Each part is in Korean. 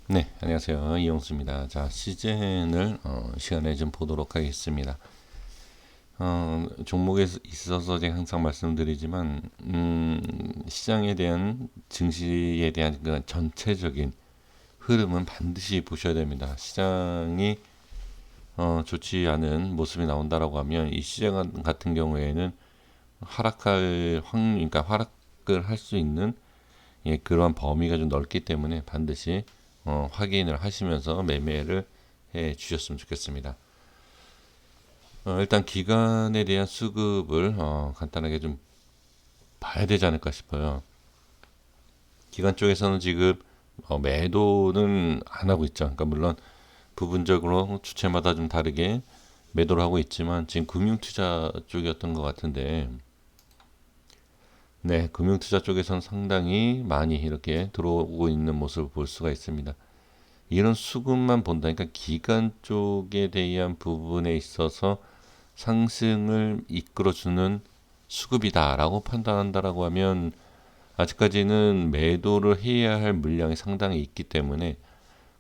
네, 안녕하세요. 이용수입니다. 자, 시즌을 시간에 좀 보도록 하겠습니다. 종목에 있어서 제가 항상 말씀드리지만, 시장에 대한 증시에 대한 그 전체적인 흐름은 반드시 보셔야 됩니다. 시장이 좋지 않은 모습이 나온다라고 하면 이 시장 같은 경우에는 하락할 확률, 그러니까 하락을 할 수 있는 그러한 범위가 좀 넓기 때문에 반드시 확인을 하시면서 매매를 해 주셨으면 좋겠습니다. 일단 기간에 대한 수급을 간단하게 좀 봐야 되지 않을까 싶어요. 기간 쪽에서는 지금 매도는 안 하고 있죠. 그러니까 물론 부분적으로 주체마다 좀 다르게 매도를 하고 있지만 지금 금융투자 쪽이었던 것 같은데, 네, 금융투자 쪽에서는 상당히 많이 이렇게 들어오고 있는 모습을 볼 수가 있습니다. 이런 수급만 본다. 그러니까 기간 쪽에 대한 부분에 있어서 상승을 이끌어주는 수급이다라고 판단한다라고 하면 아직까지는 매도를 해야 할 물량이 상당히 있기 때문에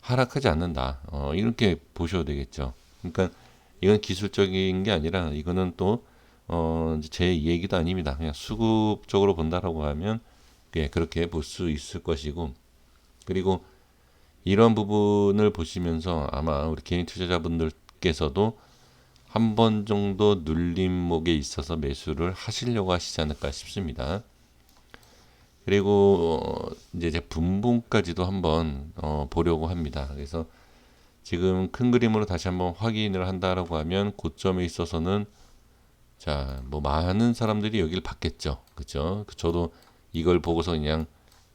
하락하지 않는다. 이렇게 보셔도 되겠죠. 그러니까 이건 기술적인 게 아니라 이거는 또 제 얘기도 아닙니다. 그냥 수급적으로 본다라고 하면 그렇게 볼 수 있을 것이고, 그리고 이런 부분을 보시면서 아마 우리 개인 투자자분들께서도 한 번 정도 눌림목에 있어서 매수를 하시려고 하시지 않을까 싶습니다. 그리고 이제 제 분봉까지도 한번 보려고 합니다. 그래서 지금 큰 그림으로 다시 한번 확인을 한다라고 하면 고점에 있어서는 자, 뭐 많은 사람들이 여기를 봤겠죠. 그렇죠? 저도 이걸 보고서 그냥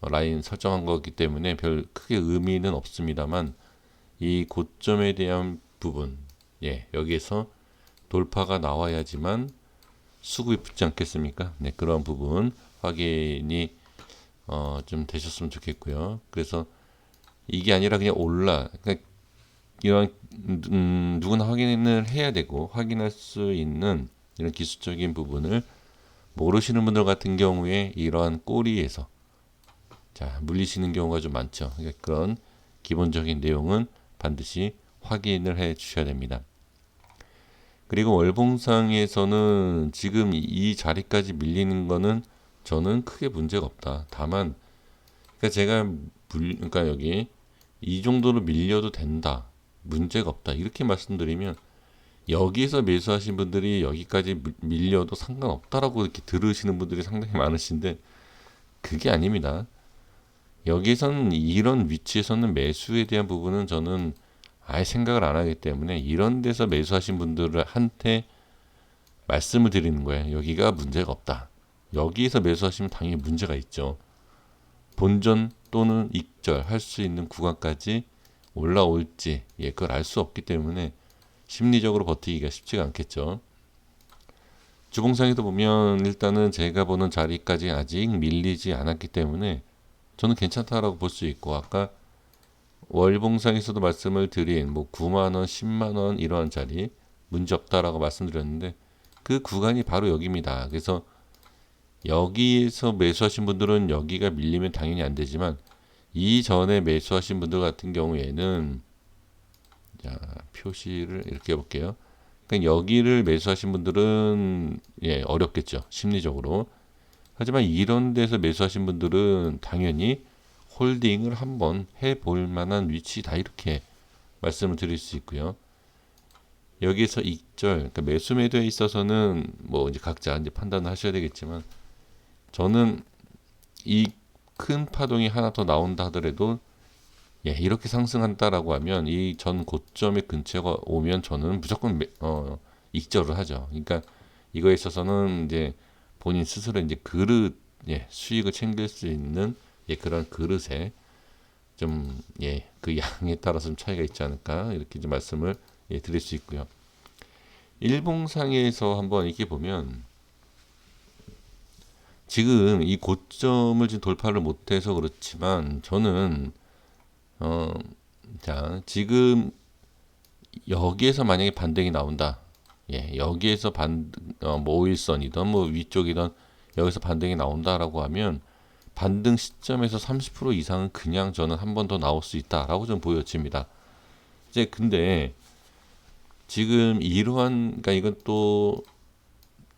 라인 설정한 거기 때문에 별 크게 의미는 없습니다만 이 고점에 대한 부분, 여기에서 돌파가 나와야지만 수급이 붙지 않겠습니까? 네, 그런 부분 확인이 좀 되셨으면 좋겠고요. 그래서 이게 아니라 그냥 그러니까 이런 누구나 확인을 해야 되고 확인할 수 있는 이런 기술적인 부분을 모르시는 분들 같은 경우에 이러한 꼬리에서 자 물리시는 경우가 좀 많죠. 그러니까 그런 기본적인 내용은 반드시 확인을 해 주셔야 됩니다. 그리고 월봉상에서는 지금 이 자리까지 밀리는 거는 저는 크게 문제가 없다. 다만, 그러니까 제가 그러니까 여기 이 정도로 밀려도 된다. 문제가 없다. 이렇게 말씀드리면 여기서 매수하신 분들이 여기까지 밀려도 상관없다라고 이렇게 들으시는 분들이 상당히 많으신데 그게 아닙니다. 여기서는 이런 위치에서는 매수에 대한 부분은 저는 아예 생각을 안 하기 때문에 이런 데서 매수하신 분들한테 말씀을 드리는 거예요. 여기가 문제가 없다. 여기에서 매수하시면 당연히 문제가 있죠. 본전 또는 익절 할 수 있는 구간까지 올라올지 그걸 알 수 없기 때문에 심리적으로 버티기가 쉽지가 않겠죠. 주봉상에도 보면 일단은 제가 보는 자리까지 아직 밀리지 않았기 때문에 저는 괜찮다라고 볼 수 있고, 아까 월봉상에서도 말씀을 드린 뭐 9만 원, 10만 원 이러한 자리 문제 없다라고 말씀드렸는데 그 구간이 바로 여기입니다. 그래서 여기에서 매수하신 분들은 여기가 밀리면 당연히 안 되지만 이전에 매수하신 분들 같은 경우에는 자, 표시를 이렇게 해볼게요. 그러니까 여기를 매수하신 분들은 어렵겠죠. 심리적으로. 하지만 이런 데서 매수하신 분들은 당연히 홀딩을 한번 해볼 만한 위치다 이렇게 말씀을 드릴 수 있고요. 여기서 익절, 그러니까 매수 매도에 있어서는 뭐 이제 각자 이제 판단을 하셔야 되겠지만 저는 이 큰 파동이 하나 더 나온다 하더라도 이렇게 상승한다라고 하면 이 전 고점의 근처가 오면 저는 무조건 익절을 하죠. 그러니까 이거에 있어서는 이제 본인 스스로 이제 그릇 수익을 챙길 수 있는 그런 그릇에 좀 그 양에 따라서 좀 차이가 있지 않을까 이렇게 좀 말씀을 드릴 수 있고요. 일봉상에서 한번 이렇게 보면 지금 이 고점을 지금 돌파를 못해서 그렇지만 저는 어, 자 지금 여기에서 만약에 반등이 나온다. 여기에서 모일선이든 뭐 위쪽이든 여기서 반등이 나온다라고 하면 반등 시점에서 30% 이상은 그냥 저는 한 번 더 나올 수 있다라고 좀 보여집니다. 이제 근데 지금 이러한, 그러니까 이건 또,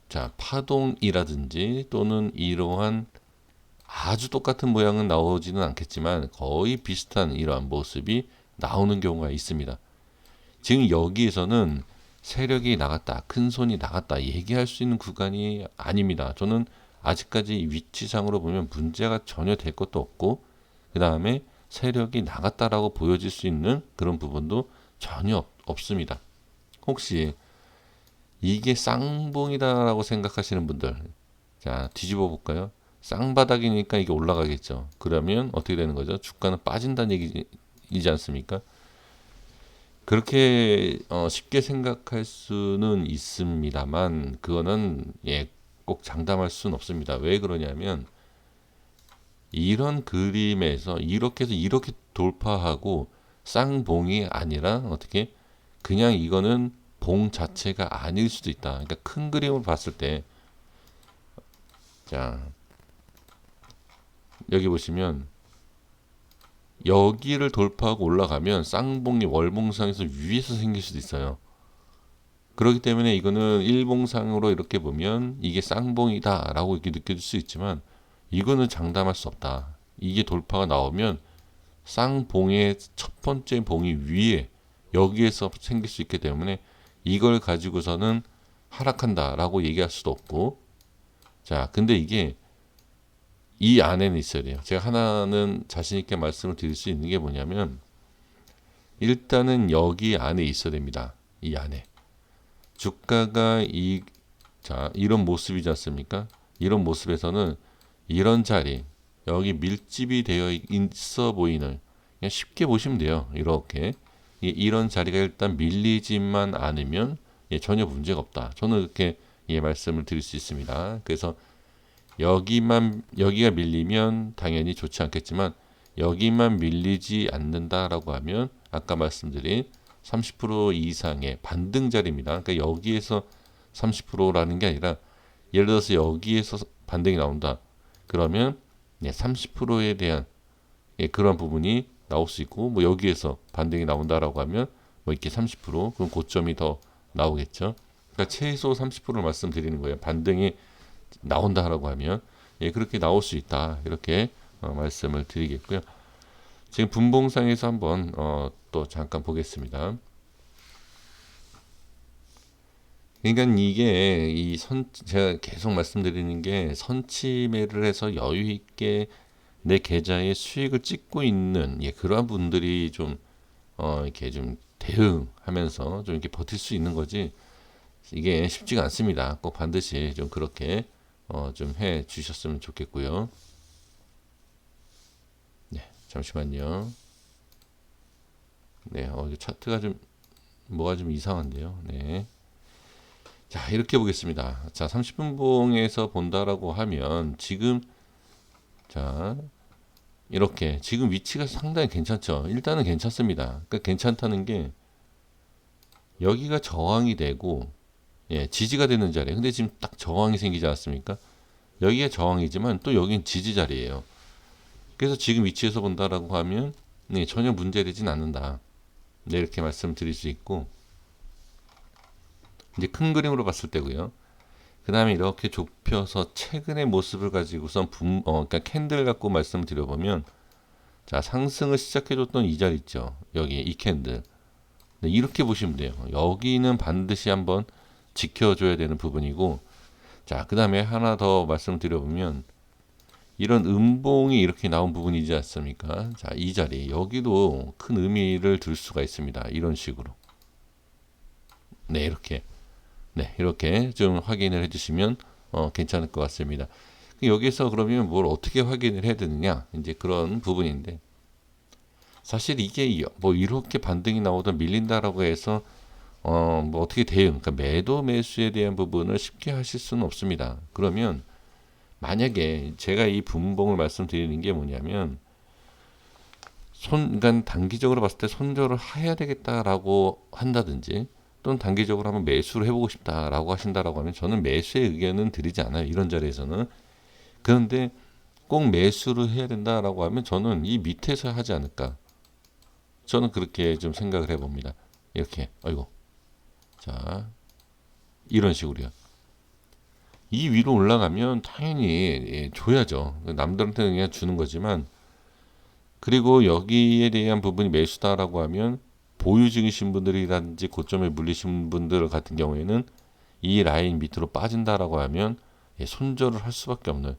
자, 파동이라든지 또는 이러한 아주 똑같은 모양은 나오지는 않겠지만 거의 비슷한 이러한 모습이 나오는 경우가 있습니다. 지금 여기에서는 세력이 나갔다, 큰 손이 나갔다 얘기할 수 있는 구간이 아닙니다. 저는 아직까지 위치상으로 보면 문제가 전혀 될 것도 없고, 그 다음에 세력이 나갔다라고 보여질 수 있는 그런 부분도 전혀 없습니다. 혹시 이게 쌍봉이다라고 생각하시는 분들, 자, 뒤집어 볼까요? 쌍바닥이니까 이게 올라가겠죠. 그러면 어떻게 되는 거죠? 주가는 빠진다는 얘기이지 않습니까? 그렇게 쉽게 생각할 수는 있습니다만 그거는 꼭 장담할 수는 없습니다. 왜 그러냐면 이런 그림에서 이렇게 해서 이렇게 돌파하고 쌍봉이 아니라 어떻게 그냥 이거는 봉 자체가 아닐 수도 있다. 그러니까 큰 그림을 봤을 때, 자, 여기 보시면 여기를 돌파하고 올라가면 쌍봉이 월봉상에서 위에서 생길 수도 있어요. 그렇기 때문에 이거는 일봉상으로 이렇게 보면 이게 쌍봉이다 라고 이렇게 느껴질 수 있지만 이거는 장담할 수 없다. 이게 돌파가 나오면 쌍봉의 첫 번째 봉이 위에 여기에서 생길 수 있기 때문에 이걸 가지고서는 하락한다 라고 얘기할 수도 없고, 자, 근데 이게 이 안에는 있어야 돼요. 제가 하나는 자신 있게 말씀을 드릴 수 있는 게 뭐냐면 일단은 여기 안에 있어야 됩니다. 이 안에 주가가 자, 이런 모습이지 않습니까? 이런 모습에서는 이런 자리, 여기 밀집이 되어 있어 보이는, 그냥 쉽게 보시면 돼요. 이렇게 이런 자리가 일단 밀리지만 않으면 전혀 문제가 없다. 저는 이렇게 말씀을 드릴 수 있습니다. 그래서 여기가 밀리면 당연히 좋지 않겠지만 여기만 밀리지 않는다라고 하면 아까 말씀드린 30% 이상의 반등 자리입니다. 그러니까 여기에서 30%라는 게 아니라 예를 들어서 여기에서 반등이 나온다. 그러면 30%에 대한 그런 부분이 나올 수 있고, 뭐 여기에서 반등이 나온다라고 하면 뭐 이렇게 30% 그럼 고점이 더 나오겠죠. 그러니까 최소 30%를 말씀드리는 거예요. 반등이 나온다라고 하면 그렇게 나올 수 있다. 이렇게 말씀을 드리겠고요. 지금 분봉상에서 한번 또 잠깐 보겠습니다. 그러니까 이게 제가 계속 말씀드리는 게 선취매를 해서 여유 있게 내 계좌에 수익을 찍고 있는 그러한 분들이 좀 이렇게 좀 대응하면서 좀 이렇게 버틸 수 있는 거지 이게 쉽지가 않습니다. 꼭 반드시 좀 그렇게 좀 해 주셨으면 좋겠고요. 네, 잠시만요. 네, 이거 차트가 좀 뭐가 좀 이상한데요. 네. 자, 이렇게 보겠습니다. 자, 30분봉에서 본다라고 하면 지금, 자, 이렇게 지금 위치가 상당히 괜찮죠. 일단은 괜찮습니다. 그러니까 괜찮다는 게 여기가 저항이 되고 지지가 되는 자리에, 근데 지금 딱 저항이 생기지 않았습니까? 여기가 저항이지만 또 여긴 지지 자리예요. 그래서 지금 위치에서 본다라고 하면 전혀 문제되진 않는다. 네, 이렇게 말씀드릴 수 있고, 이제 큰 그림으로 봤을 때고요. 그 다음에 이렇게 좁혀서 최근의 모습을 가지고선 그러니까 캔들 갖고 말씀을 드려보면, 자, 상승을 시작해줬던 이 자리 있죠. 여기 이 캔들. 네, 이렇게 보시면 돼요. 여기는 반드시 한번 지켜줘야 되는 부분이고, 자, 그 다음에 하나 더 말씀을 드려보면, 이런 음봉이 이렇게 나온 부분이지 않습니까? 자, 이 자리. 여기도 큰 의미를 둘 수가 있습니다. 이런 식으로. 네, 이렇게. 네, 이렇게 좀 확인을 해주시면 괜찮을 것 같습니다. 여기서 그러면 뭘 어떻게 확인을 해야 되느냐? 이제 그런 부분인데, 사실 이게 뭐 이렇게 반등이 나오다 밀린다라고 해서 뭐 어떻게 대응, 그러니까 매도 매수에 대한 부분을 쉽게 하실 수는 없습니다. 그러면 만약에 제가 이 분봉을 말씀드리는 게 뭐냐면 그러니까 단기적으로 봤을 때 손절을 해야 되겠다라고 한다든지 또는 단기적으로 한번 매수를 해보고 싶다라고 하신다라고 하면 저는 매수의 의견은 드리지 않아요. 이런 자리에서는. 그런데 꼭 매수를 해야 된다라고 하면 저는 이 밑에서 하지 않을까. 저는 그렇게 좀 생각을 해봅니다. 이렇게, 아이고, 자, 이런 식으로요. 이 위로 올라가면 당연히 줘야죠. 남들한테 그냥 주는 거지만, 그리고 여기에 대한 부분이 매수다라고 하면 보유 중이신 분들이라든지 고점에 물리신 분들 같은 경우에는 이 라인 밑으로 빠진다라고 하면 손절을 할 수밖에 없는,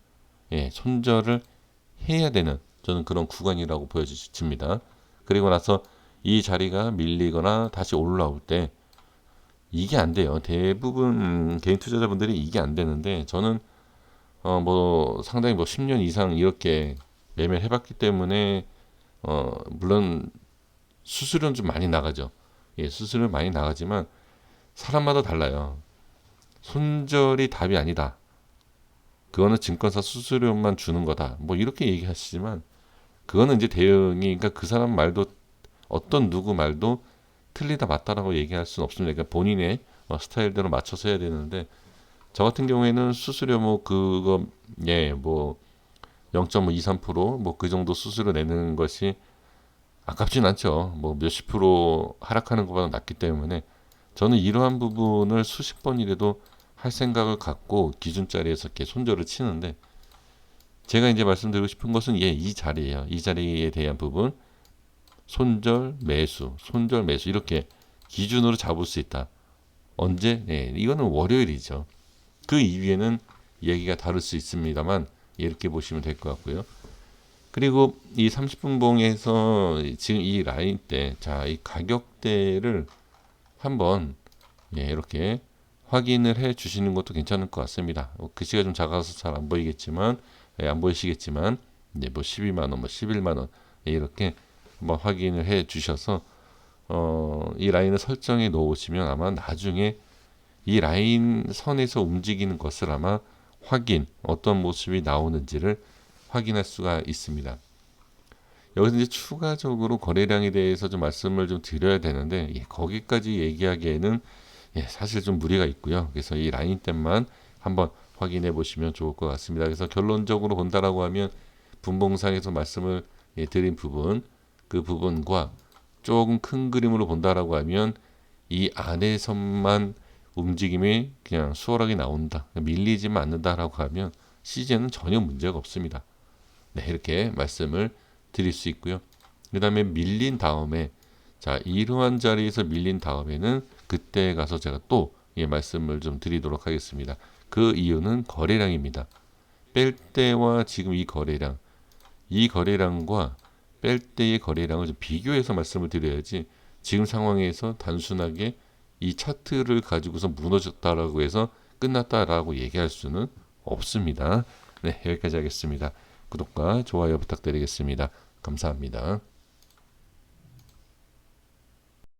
손절을 해야 되는 저는 그런 구간이라고 보여집니다. 그리고 나서 이 자리가 밀리거나 다시 올라올 때 이게 안 돼요. 대부분 개인 투자자분들이 이게 안 되는데 저는 뭐 상당히 뭐 10년 이상 이렇게 매매를 해봤기 때문에 물론 수수료는 좀 많이 나가죠. 수수료 많이 나가지만 사람마다 달라요. 손절이 답이 아니다. 그거는 증권사 수수료만 주는 거다. 뭐 이렇게 얘기하시지만 그거는 이제 대응이, 그러니까 그 사람 말도 어떤 누구 말도 틀리다 맞다라고 얘기할 수는 없습니다. 그러니까 본인의 스타일대로 맞춰서 해야 되는데 저 같은 경우에는 수수료 뭐 그거 뭐 0.23%뭐 그 정도 수수료 내는 것이 아깝진 않죠. 뭐 몇십 프로 하락하는 것보다 낫기 때문에 저는 이러한 부분을 수십 번이라도 할 생각을 갖고 기준자리에서 이렇게 손절을 치는데 제가 이제 말씀드리고 싶은 것은 이 자리예요. 이 자리에 대한 부분 손절 매수, 손절 매수 이렇게 기준으로 잡을 수 있다. 언제? 이거는 월요일이죠. 그 이후에는 얘기가 다를 수 있습니다만 이렇게 보시면 될 것 같고요. 그리고 이 30분 봉에서 지금 이 라인 때, 자, 이 가격대를 한번 이렇게 확인을 해 주시는 것도 괜찮을 것 같습니다. 글씨가 좀 작아서 잘 안 보이겠지만, 안 보이시겠지만, 뭐 12만 원, 뭐 11만 원 이렇게 한번 확인을 해 주셔서 이 라인을 설정해 놓으시면 아마 나중에 이 라인 선에서 움직이는 것을 아마 어떤 모습이 나오는지를 확인할 수가 있습니다. 여기서 이제 추가적으로 거래량에 대해서 좀 말씀을 좀 드려야 되는데 거기까지 얘기하기에는 사실 좀 무리가 있고요. 그래서 이 라인 땐만 한번 확인해 보시면 좋을 것 같습니다. 그래서 결론적으로 본다라고 하면 분봉상에서 말씀을 드린 부분, 그 부분과 조금 큰 그림으로 본다라고 하면 이 안에서만 움직임이 그냥 수월하게 나온다, 밀리지만 않는다라고 하면 시즌은 전혀 문제가 없습니다. 이렇게 말씀을 드릴 수 있고요. 그 다음에 밀린 다음에, 자, 이러한 자리에서 밀린 다음에는 그때 가서 제가 또 말씀을 좀 드리도록 하겠습니다. 그 이유는 거래량입니다. 뺄 때와 지금 이 거래량과 뺄 때의 거래량을 좀 비교해서 말씀을 드려야지 지금 상황에서 단순하게 이 차트를 가지고서 무너졌다라고 해서 끝났다라고 얘기할 수는 없습니다. 여기까지 하겠습니다. 구독과 좋아요 부탁드리겠습니다. 감사합니다.